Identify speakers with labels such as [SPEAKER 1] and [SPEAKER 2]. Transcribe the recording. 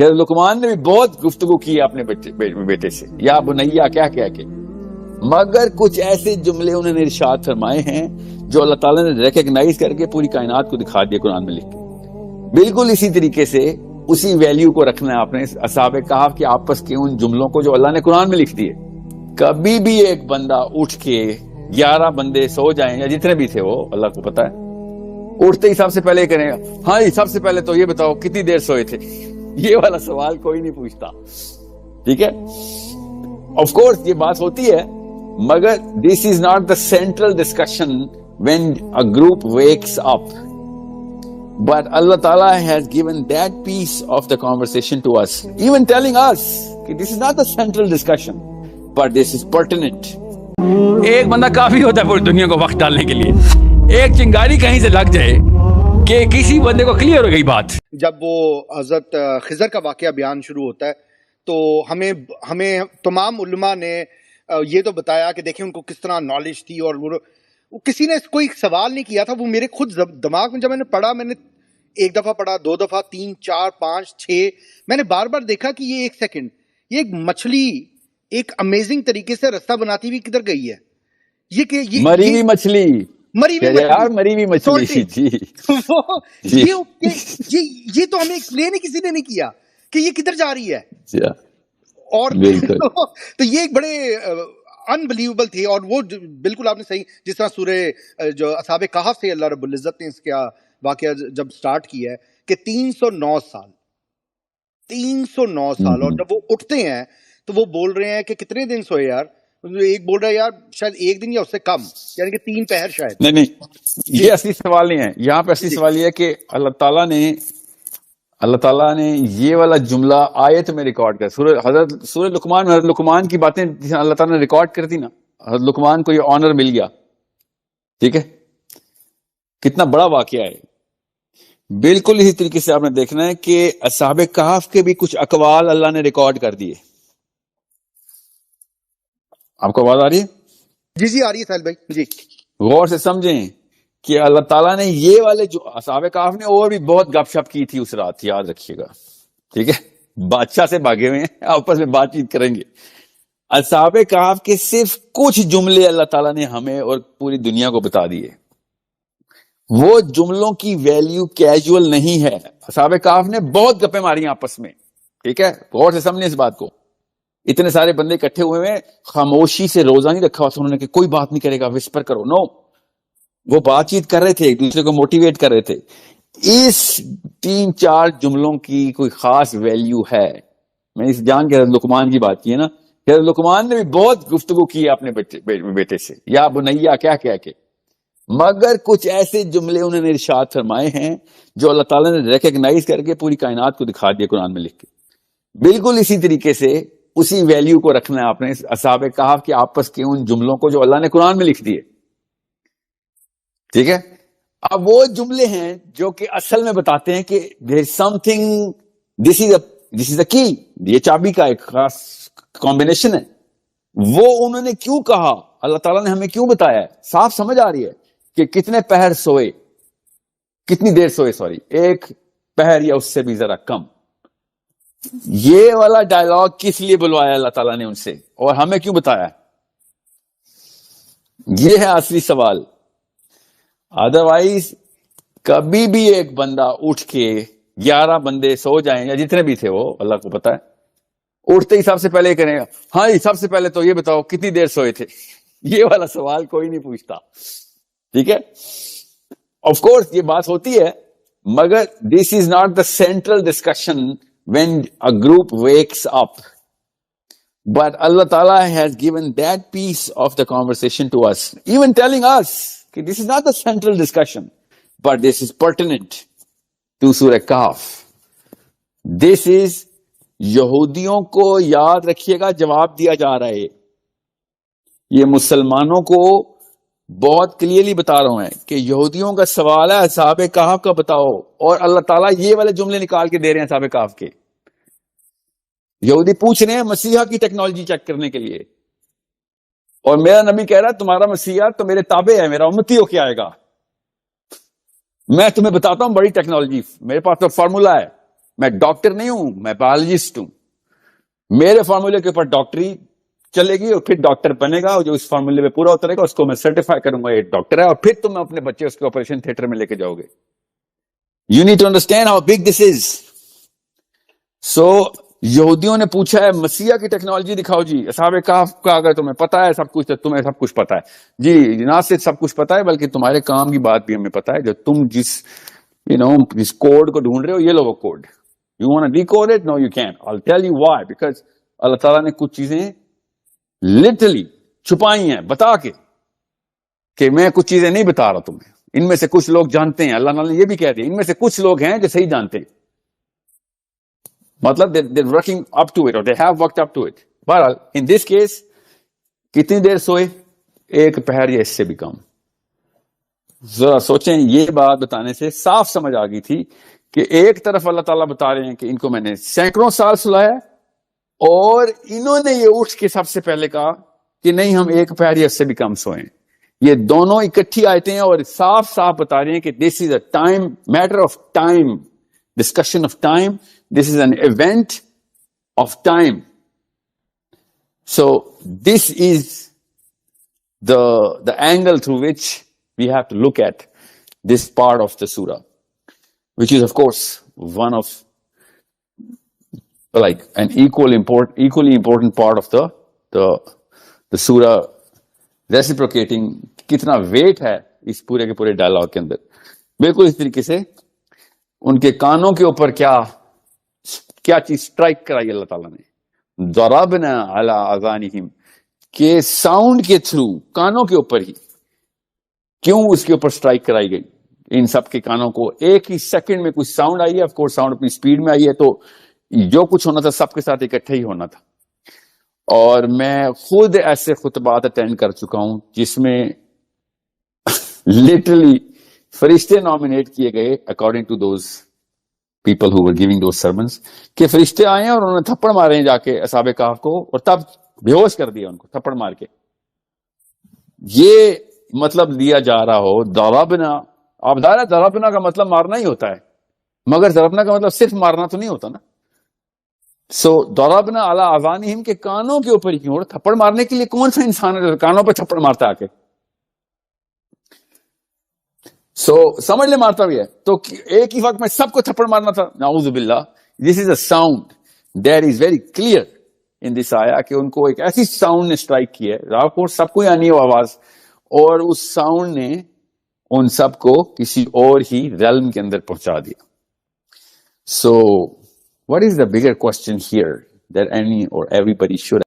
[SPEAKER 1] کہ لقمان نے بھی بہت گفتگو کی ہے اپنے بیٹے سے، یا بنیا کیا کہہ کے، مگر کچھ ایسے جملے انہوں نے ارشاد فرمائے ہیں جو اللہ تعالیٰ نے ریکگنائز کر کے پوری کائنات کو دکھا دیا قرآن میں لکھ کے۔ بالکل اسی طریقے سے اسی ویلیو کو رکھنا ہے آپ نے اصحاب کہف کے آپس کے ان جملوں کو جو اللہ نے قرآن میں لکھ دیے۔ کبھی بھی ایک بندہ اٹھ کے 11 بندے سو جائیں یا جتنے بھی تھے وہ اللہ کو پتا ہے، اٹھتے ہی سب سے پہلے کریں ہاں جی سب سے پہلے تو یہ بتاؤ کتنی دیر سوئے تھے، یہ والا سوال کوئی نہیں پوچھتا، ٹھیک ہے؟ آف کورس یہ بات ہوتی ہے، مگر this is not the central discussion when a group wakes up, but اللہ تعالیٰ has given that piece of the conversation to us, even telling us کہ this is not the central discussion but this is pertinent۔ ایک بندہ کافی ہوتا ہے پوری دنیا کو وقت ڈالنے کے لیے، ایک چنگاری کہیں سے لگ جائے کہ کسی بندے کو کلیئر ہو گئی بات۔
[SPEAKER 2] جب وہ حضرت خضر کا واقعہ بیان شروع ہوتا ہے تو ہمیں تمام علماء نے یہ تو بتایا کہ دیکھیں ان کو کس طرح نالج تھی، اور وہ کسی نے کوئی سوال نہیں کیا تھا، وہ میرے خود دماغ میں جب میں نے پڑھا، میں نے ایک دفعہ پڑھا، 2 دفعہ، 3 4 5 6، میں نے بار بار دیکھا کہ یہ ایک سیکنڈ، یہ ایک مچھلی ایک امیزنگ طریقے سے رستہ بناتی ہوئی کدھر گئی ہے،
[SPEAKER 1] مری ہوئی مچھلی،
[SPEAKER 2] یہ تو ہمیں ایکسپلین ہی کسی نے نہیں کیا کہ یہ کدھر جا رہی ہے، اور تو یہ ایک بڑے انبلیویبل تھی۔ اور وہ بالکل آپ نے صحیح، جس طرح سورہ جو اصحاب کہف سے اللہ رب العزت نے اس کا واقعہ جب سٹارٹ کیا ہے کہ 309 سال، اور جب وہ اٹھتے ہیں تو وہ بول رہے ہیں کہ کتنے دن سوئے یار، ایک بول رہا ہے یار شاید 1 دن یا اس سے کم، یعنی کہ 3 پہر شاید۔
[SPEAKER 1] نہیں یہ اصلی سوال نہیں ہے یہاں پہ، اصلی سوال یہ ہے کہ اللہ تعالیٰ نے یہ والا جملہ آیت میں ریکارڈ کر، سورہ لقمان میں حضرت لقمان کی باتیں جس اللہ تعالیٰ نے ریکارڈ کر دی نا، حضرت لقمان کو یہ آنر مل گیا، ٹھیک ہے؟ کتنا بڑا واقعہ ہے۔ بالکل اسی طریقے سے آپ نے دیکھنا ہے کہ اصحاب کہف کے بھی کچھ اقوال اللہ نے ریکارڈ کر دیے۔ آپ کو آواز آ رہی ہے؟
[SPEAKER 2] جی آ رہی ہے ساحل بھائی، جی
[SPEAKER 1] غور سے سمجھیں کہ اللہ تعالیٰ نے یہ والے جو اصحاب کہف نے اور بھی بہت گپ شپ کی تھی اس رات، یاد رکھیے گا، ٹھیک ہے؟ بادشاہ سے بھاگے ہوئے ہیں، آپس میں بات چیت کریں گے۔ اصحاب کہف کے صرف کچھ جملے اللہ تعالیٰ نے ہمیں اور پوری دنیا کو بتا دیے۔ وہ جملوں کی ویلیو کیجول نہیں ہے۔ اصحاب کہف نے بہت گپیں ماری آپس میں، ٹھیک ہے؟ غور سے سمجھیں اس بات کو۔ اتنے سارے بندے اکٹھے ہوئے ہیں، خاموشی سے روزہ نہیں رکھا ہوا انہوں نے کہ کوئی بات نہیں کرے گا، وسپر کرو، نو، وہ بات چیت کر رہے تھے، ایک دوسرے کو موٹیویٹ کر رہے تھے۔ اس 3-4 جملوں کی کوئی خاص ویلیو ہے۔ میں اس جان کے حضرت لقمان کی بات کی ہے نا، کہ حضرت لقمان نے بھی بہت گفتگو کی ہے اپنے بیٹے سے، یا بنیا کیا کہہ کے، مگر کچھ ایسے جملے انہوں نے ارشاد فرمائے ہیں جو اللہ تعالیٰ نے ریکگنائز کر کے پوری کائنات کو دکھا دیا قرآن میں لکھ کے۔ بالکل اسی طریقے سے اسی ویلیو کو رکھنا ہے آپ نے اصحاب کہف کے آپس کے ان جملوں کو جو اللہ نے قرآن میں لکھ دیے، ٹھیک ہے؟ اب وہ جملے ہیں جو کہ اصل میں بتاتے ہیں کہ there is something, this is the key، یہ چابی کا ایک خاص کمبینیشن ہے۔ وہ انہوں نے کیوں کہا، اللہ تعالیٰ نے ہمیں کیوں بتایا ہے، صاف سمجھ آ رہی ہے کہ کتنے پہر سوئے، کتنی دیر سوئے، سوری 1 پہر یا اس سے بھی ذرا کم۔ یہ والا ڈائلاگ کس لیے بلوایا اللہ تعالیٰ نے ان سے، اور ہمیں کیوں بتایا؟ یہ ہے اصلی سوال۔ ادروائز کبھی بھی ایک بندہ اٹھ کے 11 بندے سو جائیں یا جتنے بھی تھے وہ اللہ کو پتا ہے، اٹھتے ہی سب سے پہلے کریں ہاں جی سب سے پہلے تو یہ بتاؤ کتنی دیر سوئے تھے، یہ والا سوال کوئی نہیں پوچھتا، ٹھیک ہے؟ آف کورس یہ بات ہوتی ہے، مگر this is not the central discussion when a group wakes up, but Allah Ta'ala has given that piece of the conversation to us, even telling us that this is not the central discussion but this is pertinent to Surah Kahf. This is یہودیوں کو یاد رکھیے گا جواب دیا جا رہا ہے، یہ مسلمانوں کو بہت کلیئرلی بتا رہا ہوں کہ یہودیوں کا سوال ہے اصحاب کہف کا بتاؤ، اور اللہ تعالیٰ یہ والے جملے نکال کے دے رہے ہیں اصحاب کہف کے۔ یہودی پوچھ رہے ہیں مسیحا کی ٹیکنالوجی چیک کرنے کے لیے، اور میرا نبی کہہ رہا تمہارا مسیحا تو میرے تابع ہے، میرا امتی ہو کے آئے گا، میں تمہیں بتاتا ہوں بڑی ٹیکنالوجی، میرے پاس تو فارمولا ہے، میں ڈاکٹر نہیں ہوں, میں بایولوجسٹ ہوں. میرے فارمولے کے اوپر ڈاکٹری چلے گی اور پھر ڈاکٹر بنے گا, اور جو اس فارمولے پہ پورا اترے گا اس کو میں سرٹیفائی کروں گا یہ ڈاکٹر ہے, اور پھر تم اپنے بچے اس کے آپریشن تھیٹر میں لے کے جاؤ گے. You need to understand how big this is. So یہودیوں نے پوچھا ہے مسیح کی ٹیکنالوجی دکھاؤ جی. اصحاب کہف کا اگر تمہیں پتا ہے سب کچھ تو تمہیں سب کچھ پتا ہے. جی نہ صرف سب کچھ پتا ہے بلکہ تمہارے کام کی بات بھی ہمیں پتا ہے. جو تم جس کوڈ کو ڈھونڈ رہے ہو, یہ لو وہ code. You want to decode it? No you can't. I will tell you why. Because اللہ تعالیٰ نے کچھ چیزیں لٹرلی چھپائی ہیں بتا کے, کہ میں کچھ چیزیں نہیں بتا رہا تمہیں. ان میں سے کچھ لوگ جانتے ہیں. اللہ تعالیٰ نے یہ بھی کہہ دیا ان میں سے کچھ لوگ ہیں جو صحیح جانتے ہیں. مطلب they're working up to it or they have worked up to it. بہرحال in this case کتنی دیر سوئے؟ ایک پہر یا اس سے بھی کم. ذرا سوچیں, یہ بات بتانے سے صاف سمجھ آ گئی تھی کہ ایک طرف اللہ تعالیٰ بتا رہے ہیں کہ ان کو میں نے سینکڑوں سال سلایا, اور انہوں نے یہ اٹھ کے سب سے پہلے کہا کہ نہیں ہم ایک پہر یا اس سے بھی کم سوئیں. یہ دونوں اکٹھی آیتیں ہیں اور صاف صاف بتا رہے ہیں کہ this is a time matter of time, discussion of time. This is an event of time. So this is the angle through which we have to look at this part of the surah, which is of course one of like an equally important part of the surah, reciprocating کتنا weight ہے اس پورے کے پورے dialogue کے اندر. بالکل اس طریقے سے ان کے کانوں کے اوپر کیا چیز سٹرائک کرائی اللہ تعالیٰ نے, ضربنا علی اذانہم, کہ ساؤنڈ کے تھرو کانوں کے اوپر ہی. کیوں اس کے اوپر سٹرائک کرائی گئی؟ ان سب کے کانوں کو ایک ہی سیکنڈ میں کچھ ساؤنڈ آئی ہے. آف کورس ساؤنڈ اپنی سپیڈ میں آئی ہے, تو جو کچھ ہونا تھا سب کے ساتھ اکٹھے ہی ہونا تھا. اور میں خود ایسے خطبات اٹینڈ کر چکا ہوں جس میں لٹرلی فرشتے نامینیٹ کیے گئے according to those people who were giving those sermons, کہ فرشتے آئے ہیں اور انہوں نے تھپڑ مارے ہیں جا کے اصحاب کہف کو, اور تب بے ہوش کر دیا ان کو تھپڑ مار کے. یہ مطلب دیا جا رہا ہو ضربنا. آپ دارا ضربنا کا مطلب مارنا ہی ہوتا ہے, مگر ضربنا کا مطلب صرف مارنا تو نہیں ہوتا نا. سو ضربنا علی اذانہم, کے کانوں کے اوپر ہی کیوں؟ اور تھپڑ مارنے کے لیے کون سا انسان ہے کانوں پہ تھپڑ مارتا آ کے؟ سو سمجھ لے مارتا بھی ہے تو ایک ہی وقت میں سب کو تھپڑ مارنا تھا. نعوذ باللہ. This is a sound that is very clear in this آیا کہ ان کو ایک ایسی ساؤنڈ نے اسٹرائک کی ہے, آف کورس سب کو آنی ہے وہ آواز, اور اس ساؤنڈ نے ان سب کو کسی اور ہی ریلم کے اندر پہنچا دیا. سو what is the bigger question here that any or everybody should